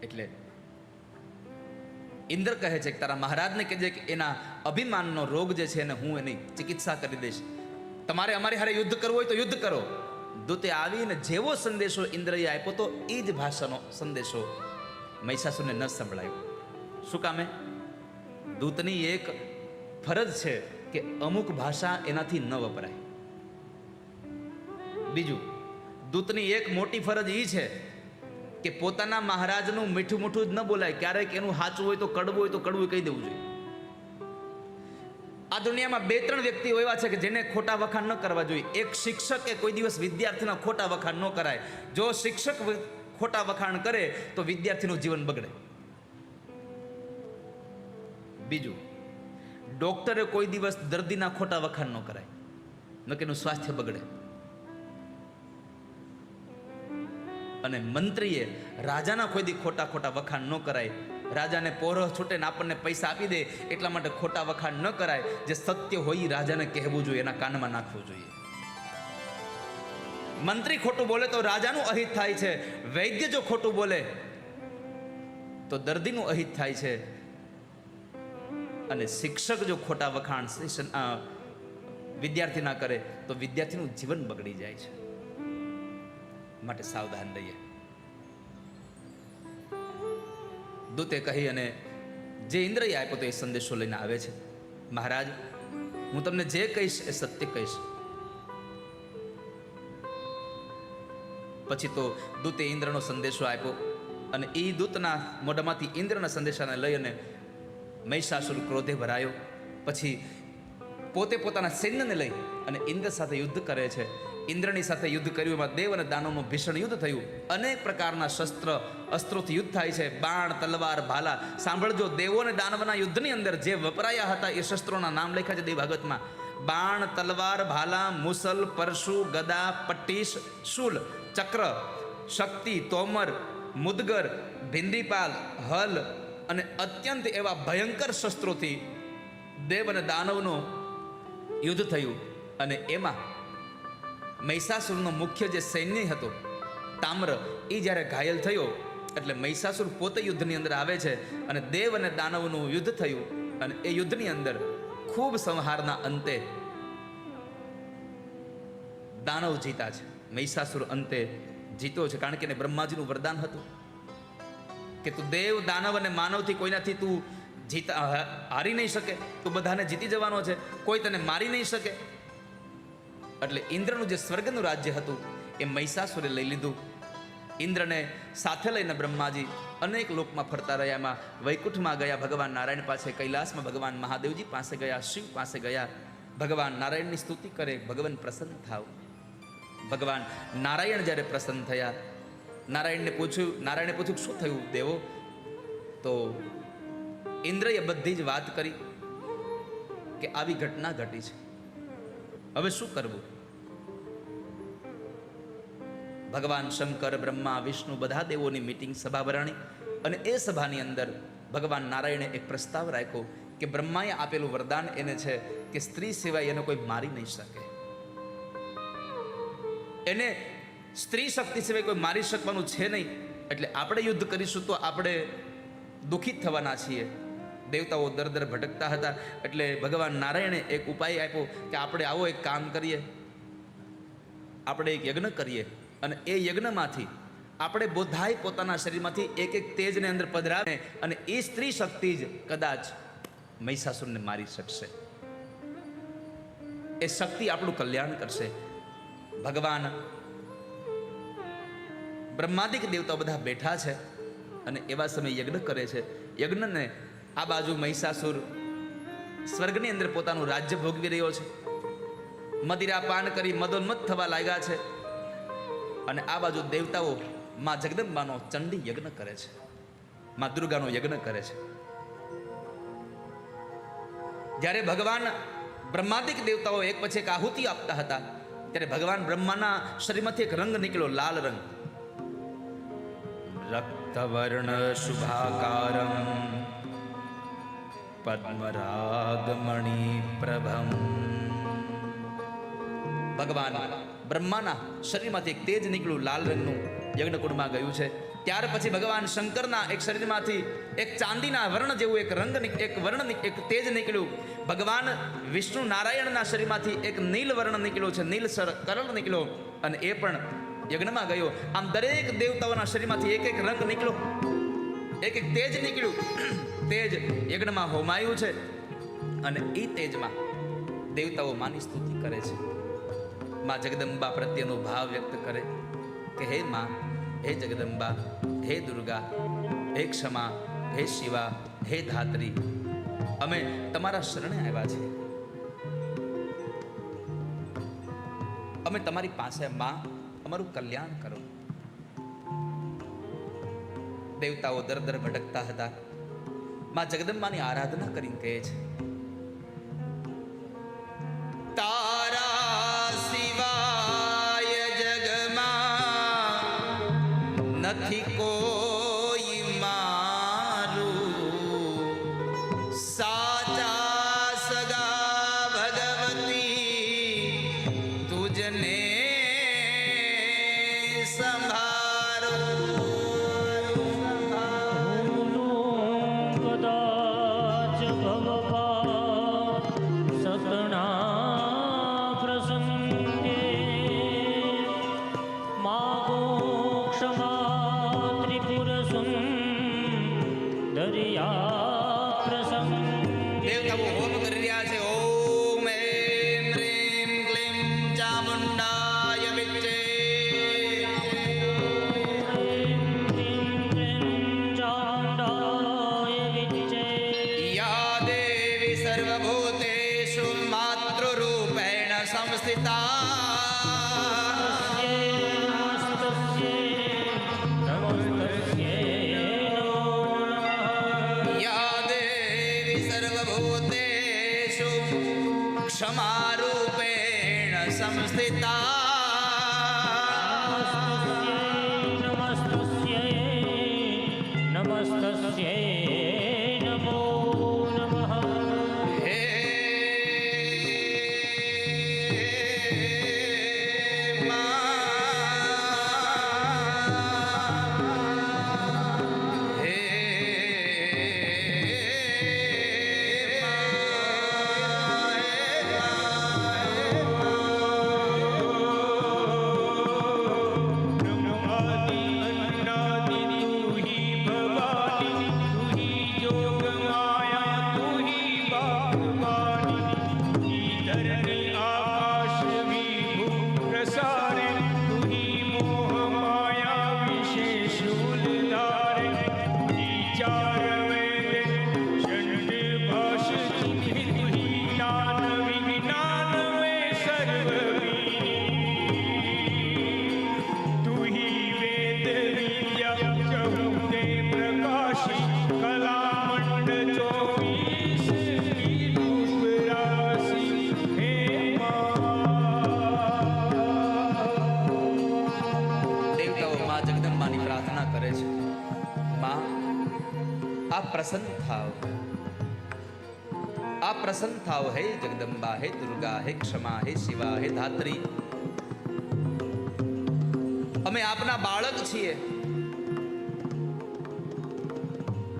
એટલે ઇન્દ્ર કહે છે કે તારા મહારાજને કહેજે કે એના અભિમાનનો રોગ જે છે એને હું એની ચિકિત્સા કરી દઈશ. તમારે અમારી હારે યુદ્ધ કરવું હોય તો યુદ્ધ કરો. દૂતે આવીને જેવો સંદેશો ઇન્દ્રએ આપ્યો તો એ જ ભાષાનો સંદેશો મહિષાસુરને ન સંભળાયો. શું કામે? દૂતની એક ફરજ છે કે અમુક ભાષા એનાથી ન વપરાય. બીજું, દૂતની એક મોટી ફરજ એ છે કે પોતાના મહારાજનું મીઠું મીઠું જ ન બોલાય. ક્યારેક એનું સાચું હોય તો કડવું હોય તો કડવું કહી દેવું જોઈએ. આ દુનિયામાં 2-3 વ્યક્તિઓ એવા છે કે જેને ખોટા વખાણ ન કરવા જોઈએ. એક શિક્ષકે કોઈ દિવસ વિદ્યાર્થીના ખોટા વખાણ ન કરાય. જો શિક્ષક ખોટા વખાણ કરે તો વિદ્યાર્થીનું જીવન બગડે. બીજું, ડોક્ટરે કોઈ દિવસ દર્દીના ખોટા વખાણ ન કરાય, ન કે એનું સ્વાસ્થ્ય બગડે. અને મંત્રીએ રાજાના કોઈ દી ખોટા વખાણ ન કરાય. રાજાને પોરો છૂટે ને આપણને પૈસા આપી દે એટલા માટે ખોટા વખાણ ન કરાય. જે સત્ય હોય એ રાજાને કહેવું જોઈએ, એના કાનમાં નાખવું જોઈએ. મંત્રી ખોટું બોલે તો રાજાનું અહિત થાય છે. વૈદ્ય જો ખોટું બોલે તો દર્દીનું અહિત થાય છે. અને શિક્ષક જો ખોટા વખાણ વિદ્યાર્થી ના કરે તો વિદ્યાર્થીનું જીવન બગડી જાય છે. માટે સાવધાન રહીએ. દૂતે કહી અને જે ઇન્દ્રએ આપ્યો તો એ સંદેશો લઈને આવે છે. મહારાજ, હું તમને જે કહીશ એ સત્ય કહીશ. પછી તો દૂતે ઇન્દ્રનો સંદેશો આપ્યો અને એ દૂતના મોઢામાંથી ઇન્દ્રના સંદેશાને લઈ અને મહિષાસુર ક્રોધે ભરાયો. પછી પોતે પોતાના સૈન્યને લઈ અને ઇન્દ્ર સાથે યુદ્ધ કરે છે. ઇન્દ્રની સાથે યુદ્ધ કર્યું. એમાં દેવ અને દાનવનું ભીષણ યુદ્ધ થયું. અનેક પ્રકારના શસ્ત્ર અસ્ત્રોથી યુદ્ધ થાય છે. બાણ, તલવાર, ભાલા. સાંભળજો, દેવો અને દાનવના યુદ્ધની અંદર જે વપરાયા હતા એ શસ્ત્રોના નામ લખ્યા છે દેવ ભાગવતમાં. બાણ, તલવાર, ભાલા, મુસલ, પરશુ, ગદા, પટ્ટીશ, શૂલ, ચક્ર, શક્તિ, તોમર, મુદગર, ભિંદીપાલ, હલ અને અત્યંત એવા ભયંકર શસ્ત્રોથી દેવ અને દાનવનું યુદ્ધ થયું. અને એમાં મહિષાસુરનો મુખ્ય જે સૈન્ય હતો તામ્ર, એ જ્યારે ઘાયલ થયો એટલે મહિષાસુર પોતે યુદ્ધની અંદર આવે છે અને દેવ અને દાનવનું યુદ્ધ થયું. અને એ યુદ્ધની અંદર ખૂબ સંહારના અંતે દાનવ જીતા છે. મહિષાસુર અંતે જીતો છે, કારણ કે એને બ્રહ્માજીનું વરદાન હતું કે તું દેવ, દાનવ અને માનવથી કોઈનાથી તું હારી નહીં શકે. તું બધાને જીતી જવાનો છે, કોઈ તને મારી નહીં શકે. એટલે ઇન્દ્રનું જે સ્વર્ગનું રાજ્ય હતું એ મહિષાસુરે લઈ લીધું. ઇન્દ્રને સાથે લઈને બ્રહ્માજી અનેક લોકમાં ફરતા રહ્યા. એમાં વૈકુંઠમાં ગયા, ભગવાન નારાયણ પાસે, કૈલાસમાં ભગવાન મહાદેવજી પાસે ગયા, શિવ પાસે ગયા. ભગવાન નારાયણની સ્તુતિ કરે, ભગવાન પ્રસન્ન થાવ. ભગવાન નારાયણ જ્યારે પ્રસન્ન થયા, નારાયણે પૂછ્યું શું થયું દેવો? તો ઇન્દ્રએ બધી જ વાત કરી કે આવી ઘટના ઘટી છે, હવે શું કરવું? ભગવાન શંકર, બ્રહ્મા, વિષ્ણુ બધા દેવોની મીટિંગ, સભા ભરાણી. અને એ સભાની અંદર ભગવાન નારાયણે એક પ્રસ્તાવ રાખ્યો કે બ્રહ્માએ આપેલું વરદાન એને છે કે સ્ત્રી સિવાય એને કોઈ મારી નહીં શકે. એને સ્ત્રી શક્તિ સિવાય કોઈ મારી શકવાનું છે નહીં. એટલે આપણે યુદ્ધ કરીશું તો આપણે દુઃખિત થવાના છીએ. દેવતાઓ દર ભટકતા હતા. એટલે ભગવાન નારાયણે એક ઉપાય આપ્યો કે આપણે આવો એક કામ કરીએ, આપણે એક યજ્ઞ કરીએ અને એ યજ્ઞમાંથી આપણે બધાય પોતાના શરીરમાંથી એક એક તેજને અંદર પધરાવે અને એ સ્ત્રી શક્તિ જ કદાચ મહિષાસુરને મારી શકશે. એ શક્તિ આપણું કલ્યાણ કરશે. ભગવાન બ્રહ્માદિક દેવતાઓ બધા બેઠા છે અને એવા સમયે યજ્ઞ કરે છે. યજ્ઞને આ બાજુ મહિષાસુર સ્વર્ગની અંદર પોતાનું રાજ્ય ભોગવી રહ્યો છે. મદિરા પાન કરી મદોન્મત્ત થવા લાગ્યા છે. અને આ બાજુ દેવતાઓ માં જગદંબાનો ચંડી યજ્ઞ કરે છે, માં દુર્ગાનો યજ્ઞ કરે છે. જ્યારે ભગવાન બ્રહ્માદિક દેવતાઓ એક પછી એક આહુતિ આપતા હતા ત્યારે ભગવાન બ્રહ્માના શરીરમાંથી એક રંગ નીકળ્યો, લાલ રંગ. રક્તવર્ણ શુભાકારમ પદ્મરાગમણિ પ્રભમ. ભગવાન બ્રહ્માના શરીરમાંથી એક તેજ નીકળ્યું, લાલ રંગનું, યજ્ઞકુંડમાં ગયું છે. ત્યાર પછી ભગવાન શંકરના એક શરીરમાંથી એક ચાંદીના વર્ણ જેવું એક તેજ નીકળ્યું. ભગવાન વિષ્ણુ નારાયણના શરીરમાંથી એક નીલ વર્ણ નીકળ્યો છે, નીલ કરણ નીકળ્યો અને એ પણ યજ્ઞમાં ગયો. આમ દરેક દેવતાઓના શરીરમાંથી એક એક રંગ નીકળ્યો, એક એક તેજ નીકળ્યું. તેજ યજ્ઞમાં હોમાયું છે અને એ તેજમાં દેવતાઓ માની સ્તુતિ કરે છે. માં જગદંબા પ્રત્યેનો ભાવ વ્યક્ત કરે કે હે માં, હે જગદંબા, હે દુર્ગા, હે ક્ષમા, હે શિવા, હે ધાત્રી, અમે તમારા શરણે આવ્યા છીએ. અમે તમારી પાસે માં અમારું કલ્યાણ કરો. દેવતાઓ દર દર ભટકતા હતા. માં જગદંબાની આરાધના કરીને કહે છે, તારા સિવાય જગમાં નથી કોઈ મારું, સાચા સગા ભગવતી તુજને દેવતાઓ હોમ કરી રહ્યા છે. ઓમ એમ રીમ ક્લીમ ચામુંડાય વિચ્ચે, યા દેવી સર્વભૂતેષુ માતૃરૂપેણ સંસ્થિતા, ક્ષમારૂપેણ સંસ્થિતા. પ્રસન્ન થાવ હે જગદંબા, હે દુર્ગા, હે ક્ષમા, હે શિવા, હે ધાત્રી, અમે આપના બાળક છીએ.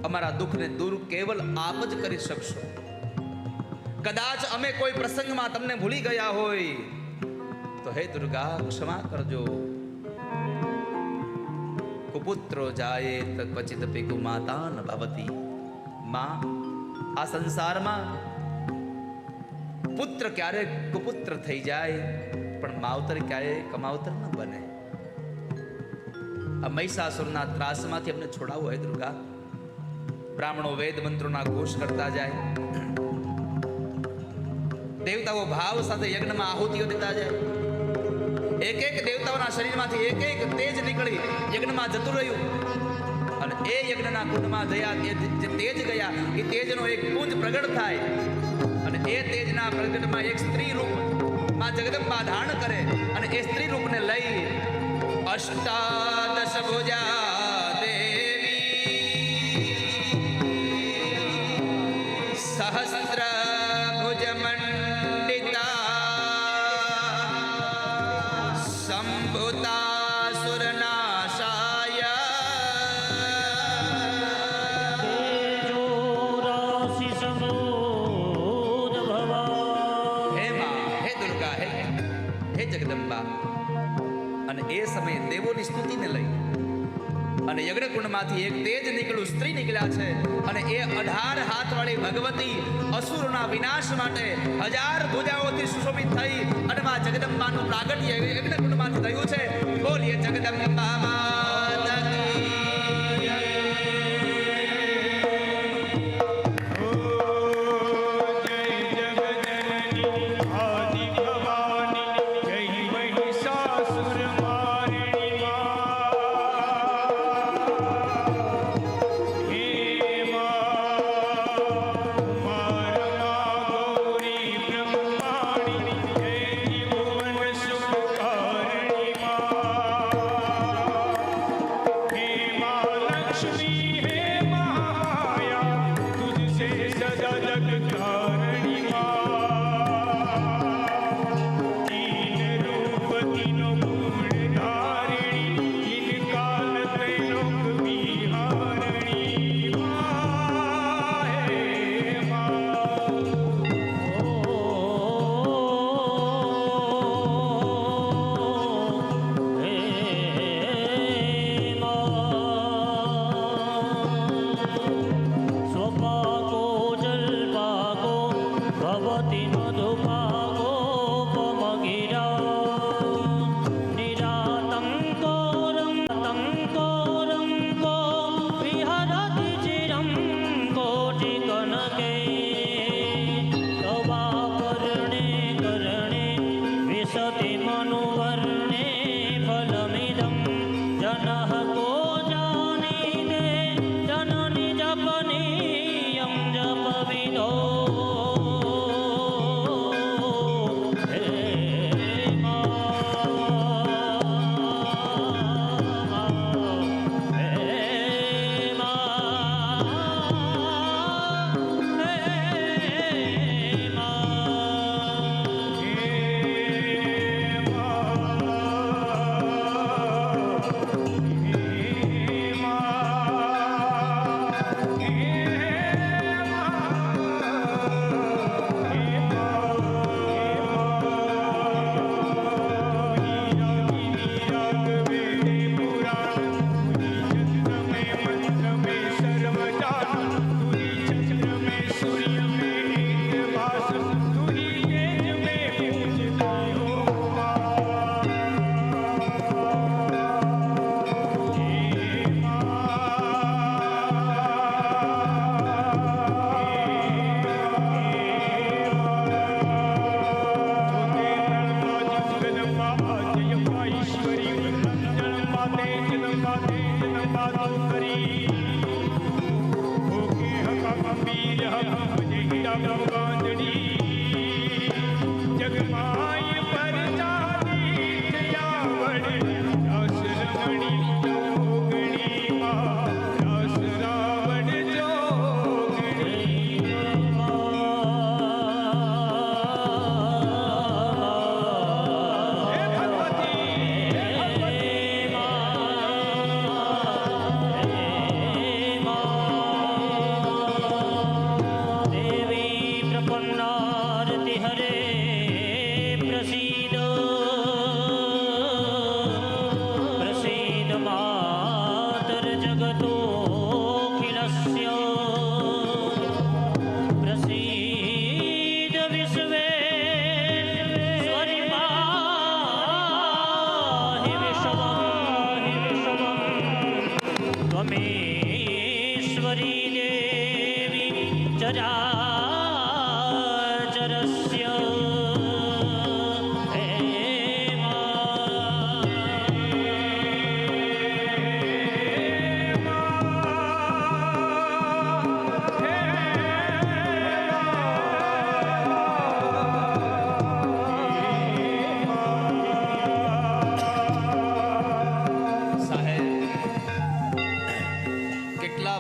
અમારા દુઃખને દૂર કેવલ આપ જ કરી શકશો. કદાચ અમે કોઈ પ્રસંગમાં તમને ભૂલી ગયા હોય તો હે દુર્ગા ક્ષમા કરજો. કુપુત્રો જાયેત ક્વચિત પિતુ માતા ન ભવતી. માં, આ સંસારમાં પુત્ર ક્યારેક કુપુત્ર થઈ જાય પણ માવતર ક્યારેય કમાવતર ન બને. આ મહિષાસુરના ત્રાસમાંથી અમને છોડાવો હે દુર્ગા. બ્રાહ્મણો વેદ મંત્રોના ઘોષ કરતા જાય, દેવતાઓ ભાવ સાથે યજ્ઞમાં આહુતિઓ દેતા જાય. એક એક દેવતાઓના શરીરમાંથી એક એક તેજ નીકળી યજ્ઞમાં જતું રહ્યું અને એ યજ્ઞના કુંડમાં જયા જે તેજ ગયા એ તેજનો એક પુંજ પ્રગટ થાય અને એ તેજના પ્રગટમાં એક સ્ત્રી રૂપ માં જગદંબા ધારણ કરે અને એ સ્ત્રી રૂપને લઈ અષ્ટાદશ ભુજા દેવી સહસ્ત્ર ભુજ મંડિતા સંભુતા સુરનાશાય દેવોની સ્તુતિને લઈ અને યજ્ઞકુંડમાંથી એક તેજ નીકળ્યું, સ્ત્રી નીકળ્યા છે અને એ 18 હાથવાળી ભગવતી અસુરોના વિનાશ માટે 1000 ભુજાઓથી સુશોભિત થઈ અને માં જગદંબાનું પ્રાગટ્ય યજ્ઞકુંડમાંથી થયું છે. બોલીએ જગદંબા માતા કી.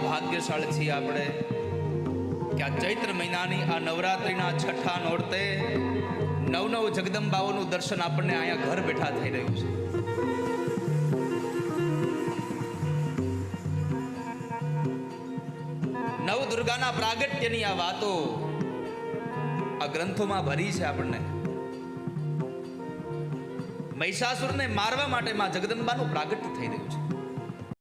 ભાગ્યશાળી છીએ આપણે કે આ ચૈત્ર મહિનાની આ નવરાત્રિના છઠ્ઠા નોરતે નવ જગદંબાઓનું દર્શન આપણને અહીંયા ઘર બેઠા થઈ રહ્યું છે. નવ દુર્ગાના પ્રાગટ્યની આ વાતો આ ગ્રંથોમાં ભરી છે. આપણને મહિષાસુરને મારવા માટે માં જગદંબાનું પ્રાગટ્ય થઈ રહ્યું છે.